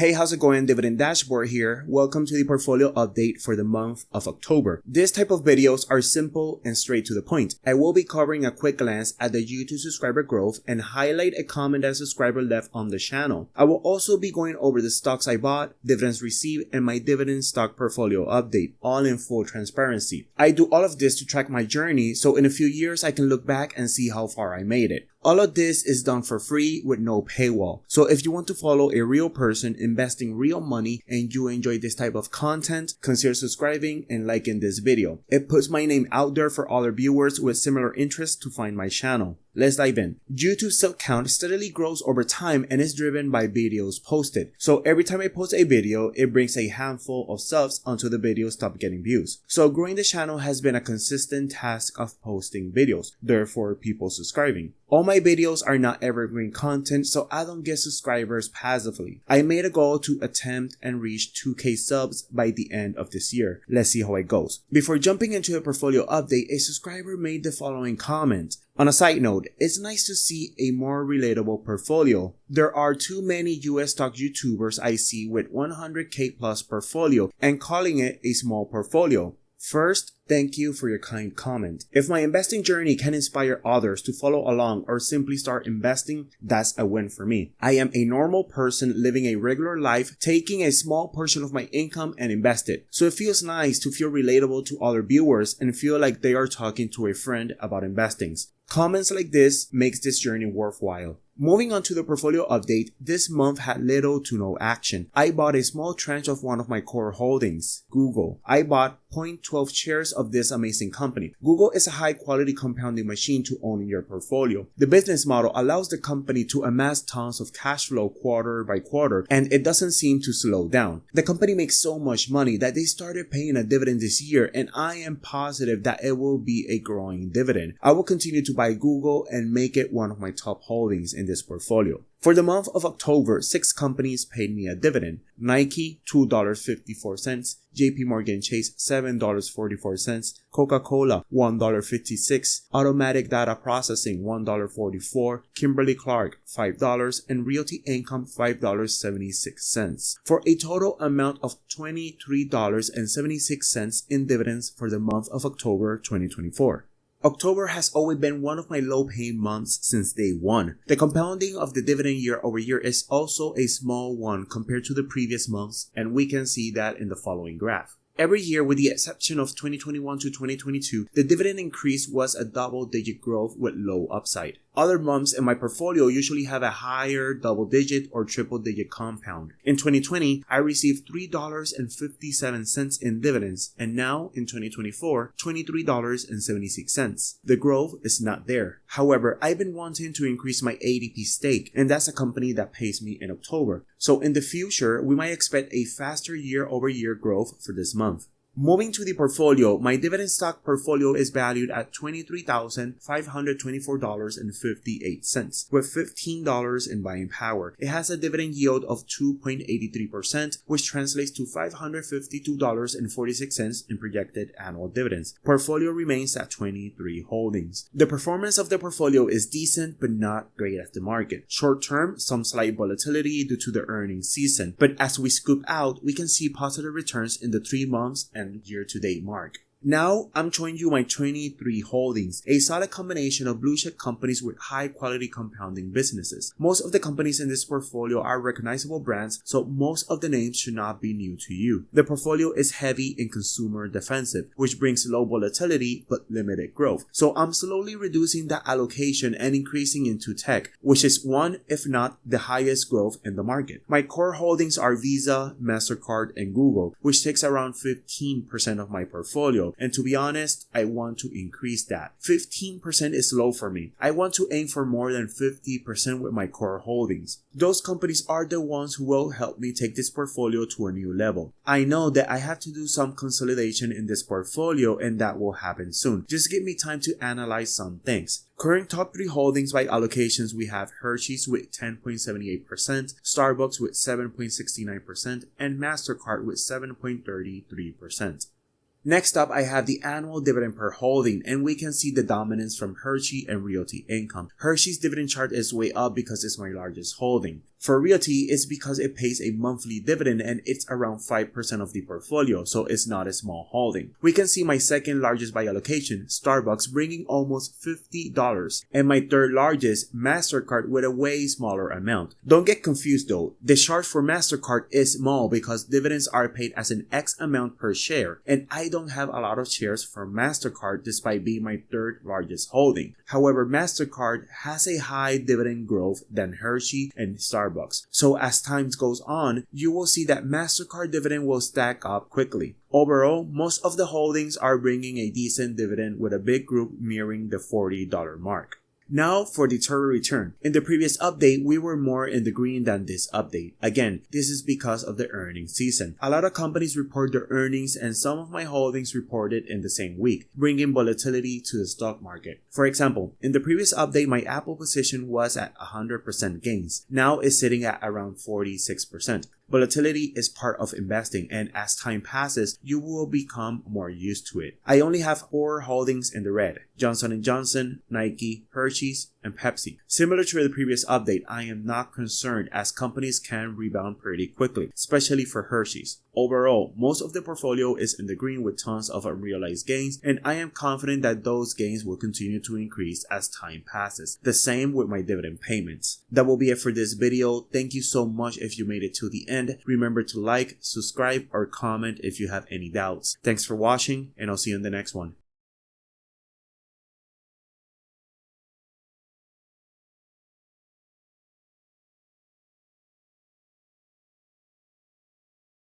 Hey, how's it going? Dividend Dashboard here. Welcome to the portfolio update for the month of October. This type of videos are simple and straight to the point. I will be covering a quick glance at the YouTube subscriber growth and highlight a comment that a subscriber left on the channel. I will also be going over the stocks I bought, dividends received, and my dividend stock portfolio update, all in full transparency. I do all of this to track my journey so in a few years I can look back and see how far I made it. All of this is done for free with no paywall. So if you want to follow a real person investing real money and you enjoy this type of content, consider subscribing and liking this video. It puts my name out there for other viewers with similar interests to find my channel. Let's dive in. YouTube sub count steadily grows over time and is driven by videos posted. So every time I post a video, it brings a handful of subs until the videos stop getting views. So growing the channel has been a consistent task of posting videos, therefore people subscribing. All my videos are not evergreen content, so I don't get subscribers passively. I made a goal to attempt and reach 2K subs by the end of this year. Let's see how it goes. Before jumping into a portfolio update, a subscriber made the following comment. On a side note, it's nice to see a more relatable portfolio. There are too many US stock YouTubers I see with 100k plus portfolio and calling it a small portfolio. First, thank you for your kind comment. If my investing journey can inspire others to follow along or simply start investing, that's a win for me. I am a normal person living a regular life, taking a small portion of my income and invest it. So it feels nice to feel relatable to other viewers and feel like they are talking to a friend about investing. Comments like this makes this journey worthwhile. Moving on to the portfolio update, this month had little to no action. I bought a small tranche of one of my core holdings, Google. I bought 0.12 shares of this amazing company. Google is a high quality compounding machine to own in your portfolio. The business model allows the company to amass tons of cash flow quarter by quarter, and it doesn't seem to slow down. The company makes so much money that they started paying a dividend this year, and I am positive that it will be a growing dividend. I will continue to buy Google and make it one of my top holdings in this portfolio. For the month of October, 6 companies paid me a dividend. Nike, $2.54. JP Morgan Chase, $7.44. Coca-Cola, $1.56. Automatic Data Processing, $1.44. Kimberly-Clark, $5. And Realty Income, $5.76. For a total amount of $23.76 in dividends for the month of October 2024. October has always been one of my low-paying months since day one. The compounding of the dividend year over year is also a small one compared to the previous months, and we can see that in the following graph. Every year, with the exception of 2021 to 2022, the dividend increase was a double-digit growth with low upside. Other months in my portfolio usually have a higher double-digit or triple-digit compound. In 2020, I received $3.57 in dividends, and now in 2024, $23.76. The growth is not there. However, I've been wanting to increase my ADP stake, and that's a company that pays me in October. So in the future, we might expect a faster year-over-year growth for this month. Moving to the portfolio, my dividend stock portfolio is valued at $23,524.58 with $15 in buying power. It has a dividend yield of 2.83%, which translates to $552.46 in projected annual dividends. Portfolio remains at 23 holdings. The performance of the portfolio is decent but not great at the market. Short term, some slight volatility due to the earnings season, but as we scoop out, we can see positive returns in the 3 months and year-to-date mark. Now, I'm showing you my 23 holdings, a solid combination of blue-chip companies with high-quality compounding businesses. Most of the companies in this portfolio are recognizable brands, so most of the names should not be new to you. The portfolio is heavy in consumer defensive, which brings low volatility but limited growth. So I'm slowly reducing that allocation and increasing into tech, which is one, if not the highest growth in the market. My core holdings are Visa, MasterCard, and Google, which takes around 15% of my portfolio. And to be honest, I want to increase that. 15% is low for me. I want to aim for more than 50% with my core holdings. Those companies are the ones who will help me take this portfolio to a new level. I know that I have to do some consolidation in this portfolio, and that will happen soon. Just give me time to analyze some things. Current top 3 holdings by allocations, we have Hershey's with 10.78%, Starbucks with 7.69%, and MasterCard with 7.33%. Next up, I have the annual dividend per holding, and we can see the dominance from Hershey and Realty Income. Hershey's dividend chart is way up because it's my largest holding. For Realty, it's because it pays a monthly dividend and it's around 5% of the portfolio, so it's not a small holding. We can see my second largest by allocation, Starbucks, bringing almost $50, and my third largest, MasterCard, with a way smaller amount. Don't get confused though, the charge for MasterCard is small because dividends are paid as an X amount per share, and I don't have a lot of shares for MasterCard despite being my third largest holding. However, MasterCard has a high dividend growth than Hershey and Starbucks. So as time goes on, you will see that MasterCard dividend will stack up quickly. Overall, most of the holdings are bringing a decent dividend with a big group nearing the $40 mark. Now for the total return. In the previous update, we were more in the green than this update. Again, this is because of the earnings season. A lot of companies report their earnings and some of my holdings reported in the same week, bringing volatility to the stock market. For example, in the previous update, my Apple position was at 100% gains. Now it's sitting at around 46%. Volatility is part of investing, and as time passes, you will become more used to it. I only have 4 holdings in the red: Johnson & Johnson, Nike, Hershey's, and Pepsi. Similar to the previous update, I am not concerned as companies can rebound pretty quickly, especially for Hershey's. Overall, most of the portfolio is in the green with tons of unrealized gains, and I am confident that those gains will continue to increase as time passes. The same with my dividend payments. That will be it for this video. Thank you so much if you made it to the end. Remember to like, subscribe, or comment if you have any doubts. Thanks for watching, and I'll see you in the next one.